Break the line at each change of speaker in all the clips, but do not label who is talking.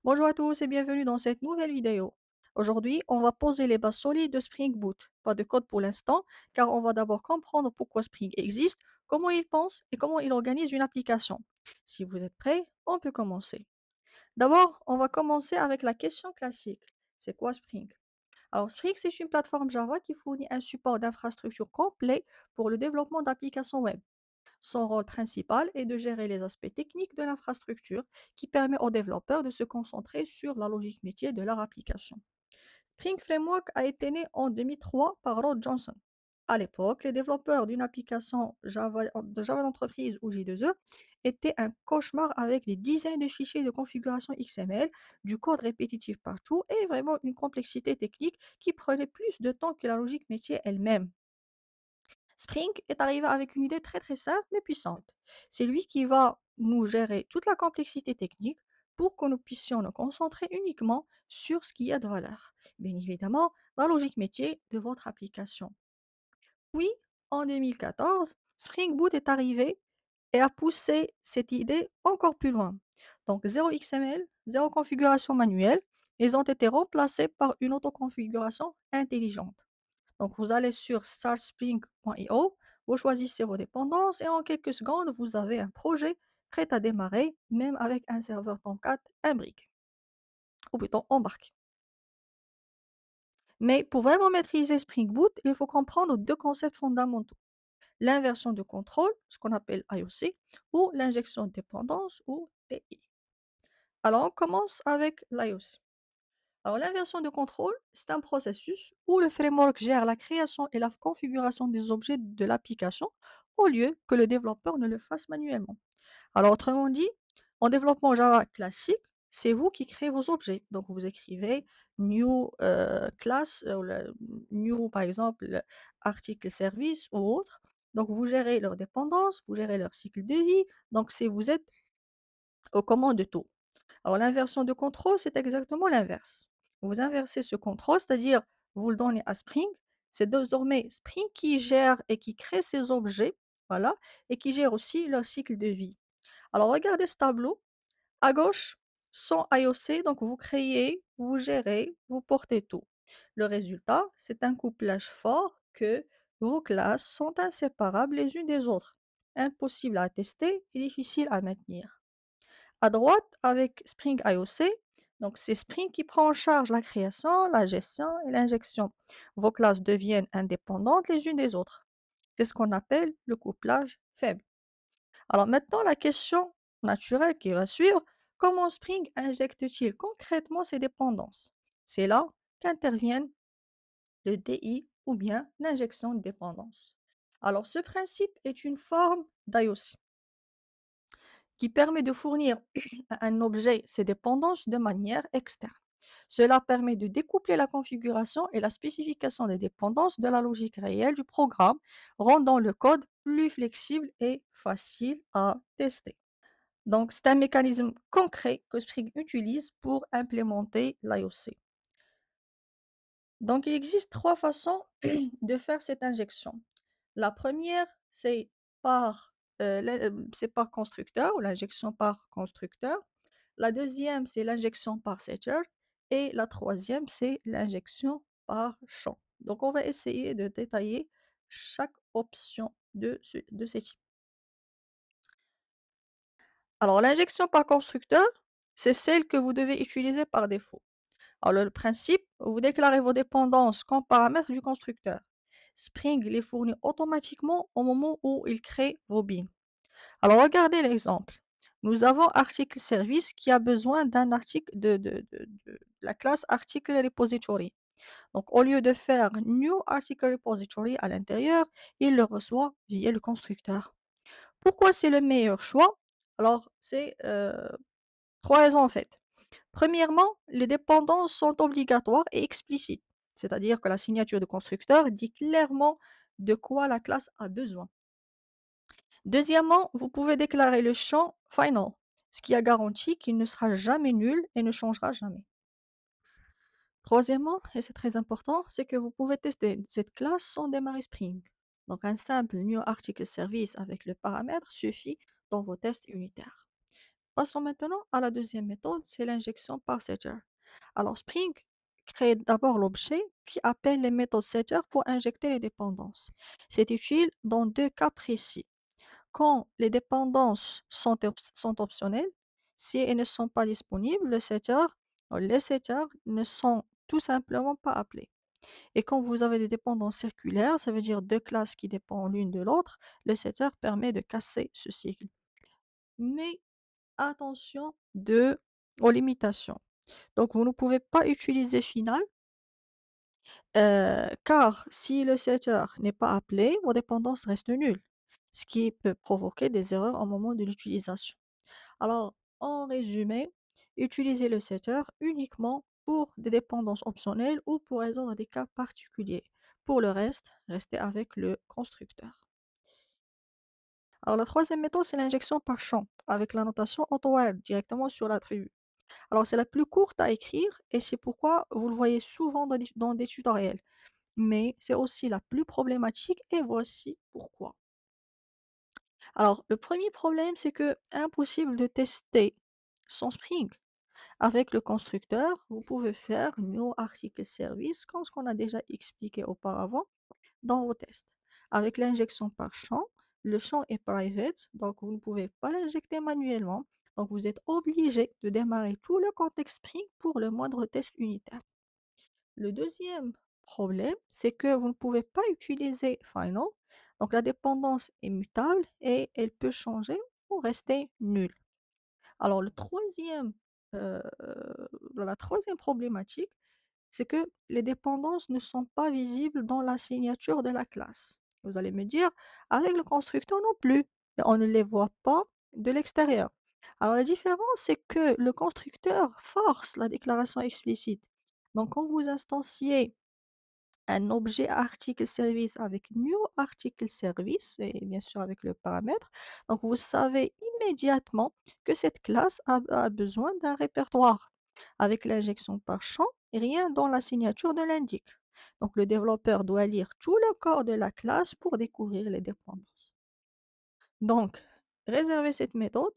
Bonjour à tous et bienvenue dans cette nouvelle vidéo. Aujourd'hui, on va poser les bases solides de Spring Boot. Pas de code pour l'instant, car on va d'abord comprendre pourquoi Spring existe, comment il pense et comment il organise une application. Si vous êtes prêts, on peut commencer. D'abord, on va commencer avec la question classique. C'est quoi Spring? Alors, Spring, c'est une plateforme Java qui fournit un support d'infrastructure complet pour le développement d'applications web. Son rôle principal est de gérer les aspects techniques de l'infrastructure qui permet aux développeurs de se concentrer sur la logique métier de leur application. Spring Framework a été né en 2003 par Rod Johnson. À l'époque, les développeurs d'une application Java, de Java d'entreprise ou J2E étaient un cauchemar avec des dizaines de fichiers de configuration XML, du code répétitif partout et vraiment une complexité technique qui prenait plus de temps que la logique métier elle-même. Spring est arrivé avec une idée très très simple mais puissante. C'est lui qui va nous gérer toute la complexité technique pour que nous puissions nous concentrer uniquement sur ce qui a de valeur. Bien évidemment, la logique métier de votre application. Puis, en 2014, Spring Boot est arrivé et a poussé cette idée encore plus loin. Donc, zéro XML, zéro configuration manuelle, ils ont été remplacés par une autoconfiguration intelligente. Donc, vous allez sur startspring.io, vous choisissez vos dépendances et en quelques secondes, vous avez un projet prêt à démarrer, même avec un serveur Tomcat imbriqué, ou plutôt embarqué. Mais pour vraiment maîtriser Spring Boot, il faut comprendre deux concepts fondamentaux. L'inversion de contrôle, ce qu'on appelle IOC, ou l'injection de dépendance, ou TI. Alors, on commence avec l'IOC. Alors, l'inversion de contrôle, c'est un processus où le framework gère la création et la configuration des objets de l'application au lieu que le développeur ne le fasse manuellement. Alors, autrement dit, en développement Java classique, c'est vous qui créez vos objets. Donc, vous écrivez new class, new par exemple, article service ou autre. Donc, vous gérez leurs dépendances, vous gérez leur cycle de vie. Donc, c'est vous êtes aux commandes de tout. Alors l'inversion de contrôle, c'est exactement l'inverse. Vous inversez ce contrôle, c'est-à-dire vous le donnez à Spring. C'est désormais Spring qui gère et qui crée ces objets, voilà, et qui gère aussi leur cycle de vie. Alors regardez ce tableau. À gauche, sans IOC, donc vous créez, vous gérez, vous portez tout. Le résultat, c'est un couplage fort que vos classes sont inséparables les unes des autres. Impossible à tester et difficile à maintenir. À droite, avec Spring IOC, donc c'est Spring qui prend en charge la création, la gestion et l'injection. Vos classes deviennent indépendantes les unes des autres. C'est ce qu'on appelle le couplage faible. Alors maintenant, la question naturelle qui va suivre, comment Spring injecte-t-il concrètement ces dépendances? C'est là qu'interviennent le DI ou bien l'injection de dépendance. Alors ce principe est une forme d'IOC qui permet de fournir à un objet ses dépendances de manière externe. Cela permet de découpler la configuration et la spécification des dépendances de la logique réelle du programme, rendant le code plus flexible et facile à tester. Donc, c'est un mécanisme concret que Spring utilise pour implémenter l'IOC. Donc, il existe trois façons de faire cette injection. La première, c'est par constructeur ou l'injection par constructeur. La deuxième, c'est l'injection par setter. Et la troisième, c'est l'injection par champ. Donc, on va essayer de détailler chaque option de ces types. Alors, l'injection par constructeur, c'est celle que vous devez utiliser par défaut. Alors, le principe, vous déclarez vos dépendances comme paramètres du constructeur. Spring les fournit automatiquement au moment où il crée vos bins. Alors, regardez l'exemple. Nous avons article service qui a besoin d'un article de la classe article repository. Donc, au lieu de faire new article repository à l'intérieur, il le reçoit via le constructeur. Pourquoi c'est le meilleur choix? Alors, c'est trois raisons en fait. Premièrement, les dépendances sont obligatoires et explicites, c'est-à-dire que la signature de constructeur dit clairement de quoi la classe a besoin. Deuxièmement, vous pouvez déclarer le champ final, ce qui a garanti qu'il ne sera jamais nul et ne changera jamais. Troisièmement, et c'est très important, c'est que vous pouvez tester cette classe sans démarrer Spring. Donc un simple new article service avec le paramètre suffit dans vos tests unitaires. Passons maintenant à la deuxième méthode, c'est l'injection par setter. Alors Spring crée d'abord l'objet, puis appelle les méthodes setter pour injecter les dépendances. C'est utile dans deux cas précis. Quand les dépendances sont optionnelles, si elles ne sont pas disponibles, les setters ne sont tout simplement pas appelés. Et quand vous avez des dépendances circulaires, ça veut dire deux classes qui dépendent l'une de l'autre, le setter permet de casser ce cycle. Mais attention aux limitations. Donc vous ne pouvez pas utiliser final, car si le setter n'est pas appelé, vos dépendances restent nulles, ce qui peut provoquer des erreurs au moment de l'utilisation. Alors, en résumé, utilisez le setter uniquement pour des dépendances optionnelles ou pour résoudre des cas particuliers. Pour le reste, restez avec le constructeur. Alors, la troisième méthode, c'est l'injection par champ, avec la notation AutoWire directement sur l'attribut. Alors, c'est la plus courte à écrire et c'est pourquoi vous le voyez souvent dans des tutoriels. Mais c'est aussi la plus problématique et voici pourquoi. Alors, le premier problème, c'est que impossible de tester son Spring. Avec le constructeur, vous pouvez faire New Article Service comme ce qu'on a déjà expliqué auparavant dans vos tests. Avec l'injection par champ, le champ est private, donc vous ne pouvez pas l'injecter manuellement. Donc vous êtes obligé de démarrer tout le contexte Spring pour le moindre test unitaire. Le deuxième problème, c'est que vous ne pouvez pas utiliser Final. Donc la dépendance est mutable et elle peut changer ou rester nulle. Alors heu, la troisième problématique, c'est que les dépendances ne sont pas visibles dans la signature de la classe. Vous allez me dire, avec le constructeur non plus, on ne les voit pas de l'extérieur. Alors la différence, c'est que le constructeur force la déclaration explicite. Donc quand vous instanciez un objet article service avec new article service et bien sûr avec le paramètre. Donc vous savez immédiatement que cette classe a besoin d'un répertoire. Avec l'injection par champ, rien dans la signature ne l'indique. Donc le développeur doit lire tout le corps de la classe pour découvrir les dépendances. Donc, réservez cette méthode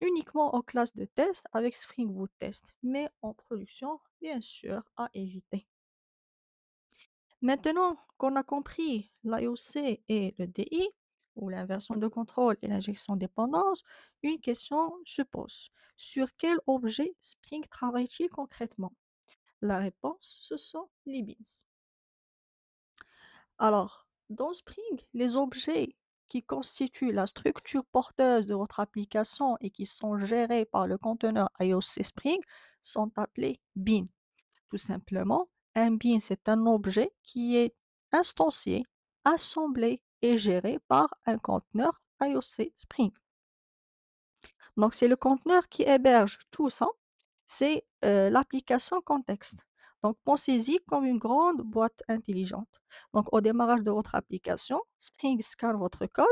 uniquement aux classes de test avec Spring Boot Test, mais en production, bien sûr, à éviter. Maintenant qu'on a compris l'IOC et le DI, ou l'inversion de contrôle et l'injection de dépendance, une question se pose. Sur quel objet Spring travaille-t-il concrètement? La réponse, ce sont les beans. Alors, dans Spring, les objets qui constituent la structure porteuse de votre application et qui sont gérés par le conteneur IOC Spring sont appelés beans. Tout simplement, un bin, c'est un objet qui est instancié, assemblé et géré par un conteneur IOC Spring. Donc, c'est le conteneur qui héberge tout ça, c'est l'application contexte. Donc, pensez-y comme une grande boîte intelligente. Donc, au démarrage de votre application, Spring scanne votre code,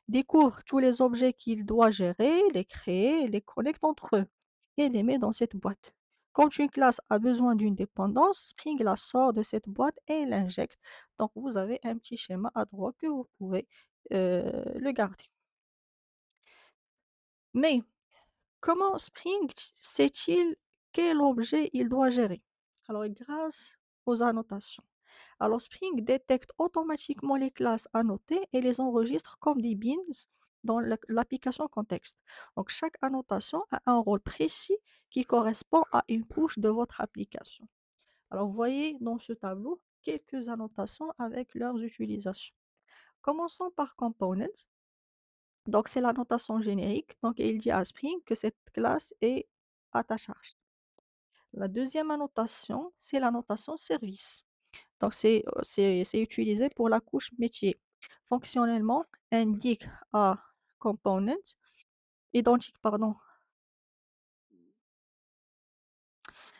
découvre tous les objets qu'il doit gérer, les créer, les connecte entre eux et les met dans cette boîte. Quand une classe a besoin d'une dépendance, Spring la sort de cette boîte et l'injecte. Donc, vous avez un petit schéma à droite que vous pouvez le garder. Mais comment Spring sait-il quel objet il doit gérer? Alors, grâce aux annotations. Alors, Spring détecte automatiquement les classes annotées et les enregistre comme des beans dans l'application contexte. Donc, chaque annotation a un rôle précis qui correspond à une couche de votre application. Alors, vous voyez dans ce tableau quelques annotations avec leurs utilisations. Commençons par Components. Donc, c'est la notation générique. Donc, il dit à Spring que cette classe est à ta charge. La deuxième annotation, c'est la notation service. Donc, c'est utilisé pour la couche métier. Fonctionnellement, indique à component, identique, pardon.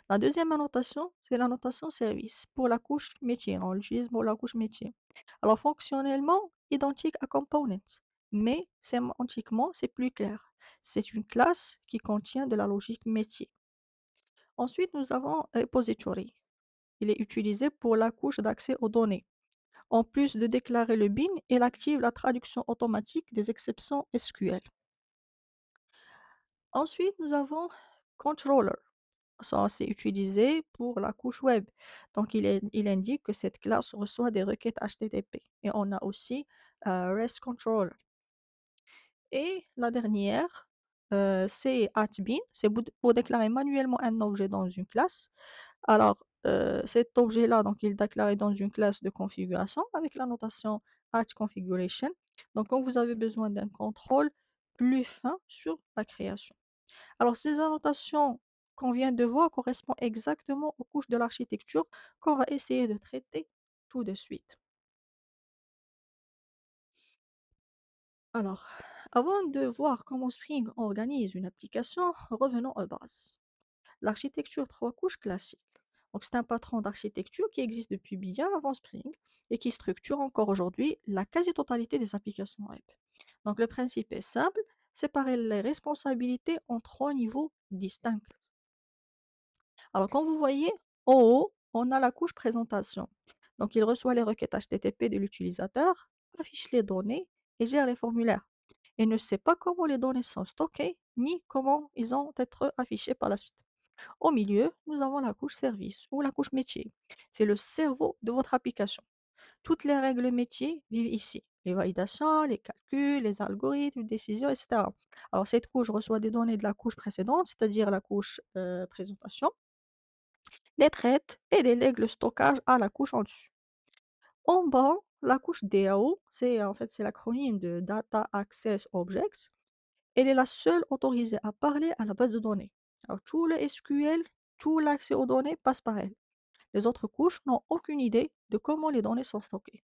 La deuxième annotation, c'est la notation service pour la couche métier. On l'utilise pour la couche métier. Alors, fonctionnellement, identique à component, mais sémantiquement, c'est plus clair. C'est une classe qui contient de la logique métier. Ensuite, nous avons repository. Il est utilisé pour la couche d'accès aux données. En plus de déclarer le bin, il active la traduction automatique des exceptions SQL. Ensuite, nous avons controller. Ça, c'est utilisé pour la couche web. Donc, il indique que cette classe reçoit des requêtes HTTP. Et on a aussi REST controller. Et la dernière, c'est @bin, c'est pour déclarer manuellement un objet dans une classe. Alors, cet objet-là, donc il est déclaré dans une classe de configuration avec la notation @configuration. Donc, quand vous avez besoin d'un contrôle plus fin sur la création. Alors, ces annotations qu'on vient de voir correspondent exactement aux couches de l'architecture qu'on va essayer de traiter tout de suite. Alors, avant de voir comment Spring organise une application, revenons aux bases. L'architecture trois couches classique. Donc, c'est un patron d'architecture qui existe depuis bien avant Spring et qui structure encore aujourd'hui la quasi-totalité des applications web. Donc, le principe est simple, séparer les responsabilités en trois niveaux distincts. Alors, quand vous voyez, en haut, on a la couche présentation. Donc, il reçoit les requêtes HTTP de l'utilisateur, affiche les données et gère les formulaires. Et ne sait pas comment les données sont stockées, ni comment ils ont être affichés par la suite. Au milieu, nous avons la couche service ou la couche métier. C'est le cerveau de votre application. Toutes les règles métiers vivent ici. Les validations, les calculs, les algorithmes, les décisions, etc. Alors, cette couche reçoit des données de la couche précédente, c'est-à-dire la couche présentation, les traite et délègue le stockage à la couche en dessus. En bas, la couche DAO, c'est l'acronyme de Data Access Objects. Elle est la seule autorisée à parler à la base de données. Alors, tout le SQL, tout l'accès aux données passe par elle. Les autres couches n'ont aucune idée de comment les données sont stockées.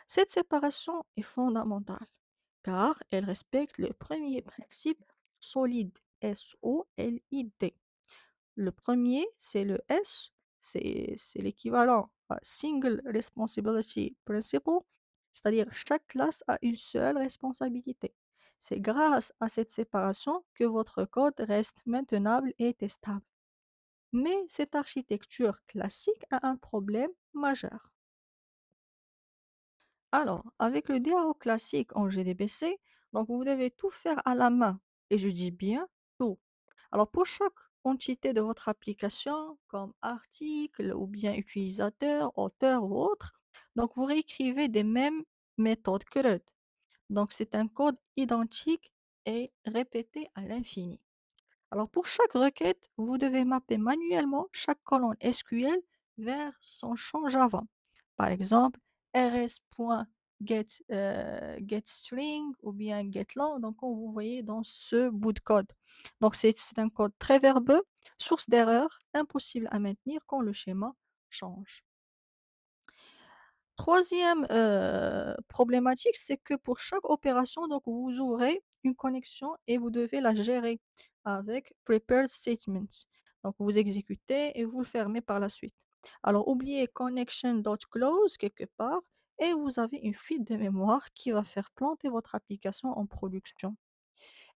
Cette séparation est fondamentale car elle respecte le premier principe solide, SOLID. Le premier, c'est le S, c'est l'équivalent à Single Responsibility Principle, c'est-à-dire chaque classe a une seule responsabilité. C'est grâce à cette séparation que votre code reste maintenable et testable. Mais cette architecture classique a un problème majeur. Alors, avec le DAO classique en GDBC, donc vous devez tout faire à la main. Et je dis bien tout. Alors, pour chaque entité de votre application, comme article ou bien utilisateur, auteur ou autre, donc vous réécrivez des mêmes méthodes CRUD. Donc, c'est un code identique et répété à l'infini. Alors, pour chaque requête, vous devez mapper manuellement chaque colonne SQL vers son champ Java. Par exemple, rs.getString ou bien getLong, donc comme vous voyez dans ce bout de code. Donc, c'est un code très verbeux, source d'erreur, impossible à maintenir quand le schéma change. Troisième problématique, c'est que pour chaque opération, donc vous ouvrez une connexion et vous devez la gérer avec prepared statements. Donc vous exécutez et vous le fermez par la suite. Alors oubliez connection.close quelque part et vous avez une fuite de mémoire qui va faire planter votre application en production.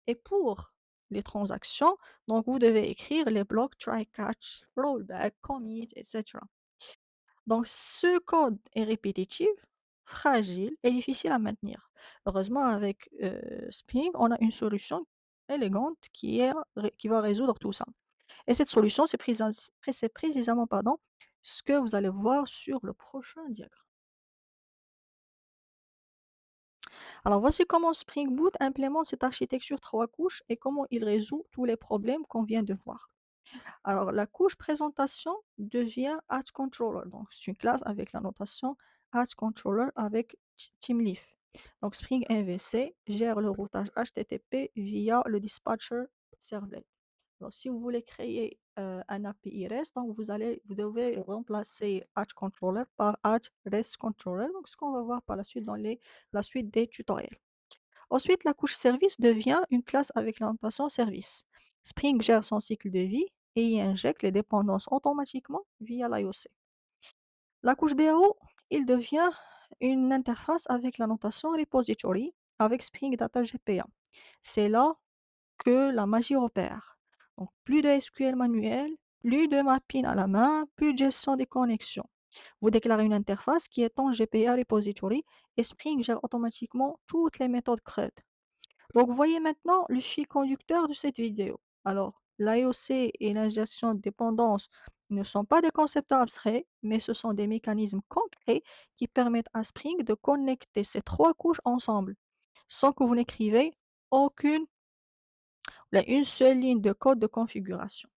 Et pour les transactions, donc vous devez écrire les blocs try, catch, rollback, commit, etc. Donc ce code est répétitif, fragile et difficile à maintenir. Heureusement, avec Spring, on a une solution élégante qui va résoudre tout ça. Et cette solution, c'est précisément ce que vous allez voir sur le prochain diagramme. Alors voici comment Spring Boot implémente cette architecture trois couches et comment il résout tous les problèmes qu'on vient de voir. Alors, la couche présentation devient Add Controller. Donc, c'est une classe avec la notation Add Controller avec TeamLeaf. Donc, Spring MVC gère le routage HTTP via le dispatcher servlet. Alors, si vous voulez créer un API REST, donc vous devez remplacer Add Controller par Add REST Controller. Donc, ce qu'on va voir par la suite dans la suite des tutoriels. Ensuite, la couche service devient une classe avec l'orientation service. Spring gère son cycle de vie et y injecte les dépendances automatiquement via l'IOC. La couche DAO, il devient une interface avec la notation repository avec Spring Data GPA. C'est là que la magie opère. Donc, plus de SQL manuel, plus de mapping à la main, plus de gestion des connexions. Vous déclarez une interface qui est en GPA repository et Spring gère automatiquement toutes les méthodes CRUD. Donc, voyez maintenant le fil conducteur de cette vidéo. Alors, l'IOC et l'ingestion de dépendance ne sont pas des concepts abstraits, mais ce sont des mécanismes concrets qui permettent à Spring de connecter ces trois couches ensemble, sans que vous n'écrivez aucune, une seule ligne de code de configuration.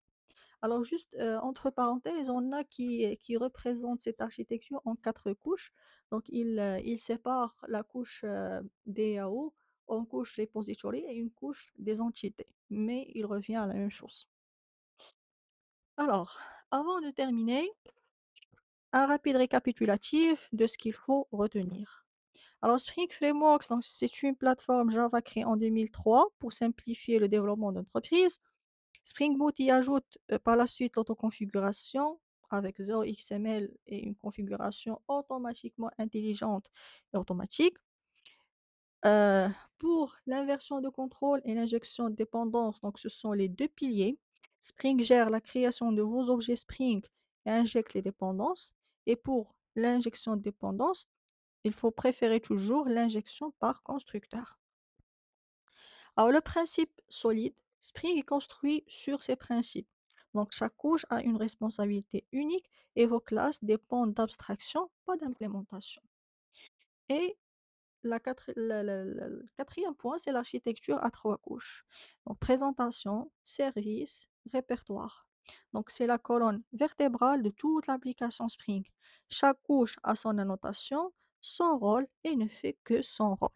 Alors juste, entre parenthèses, on a qui représente cette architecture en 4 couches. Donc il sépare la couche, DAO en couche repository et une couche des entités, mais il revient à la même chose. Alors, avant de terminer, un rapide récapitulatif de ce qu'il faut retenir. Alors Spring Frameworks, donc c'est une plateforme Java créée en 2003 pour simplifier le développement d'entreprise. Spring Boot y ajoute par la suite l'autoconfiguration avec 0xml et une configuration automatiquement intelligente et automatique. Euh, pour l'inversion de contrôle et l'injection de dépendance, donc ce sont les deux piliers. Spring gère la création de vos objets Spring et injecte les dépendances. Et pour l'injection de dépendance, il faut préférer toujours l'injection par constructeur. Alors, le principe solide, Spring est construit sur ces principes. Donc, chaque couche a une responsabilité unique et vos classes dépendent d'abstraction, pas d'implémentation. Et le quatrième point, c'est l'architecture à trois couches. Donc, présentation, service, répertoire. Donc, c'est la colonne vertébrale de toute l'application Spring. Chaque couche a son annotation, son rôle et ne fait que son rôle.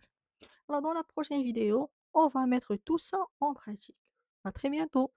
Alors, dans la prochaine vidéo, on va mettre tout ça en pratique. À très bientôt.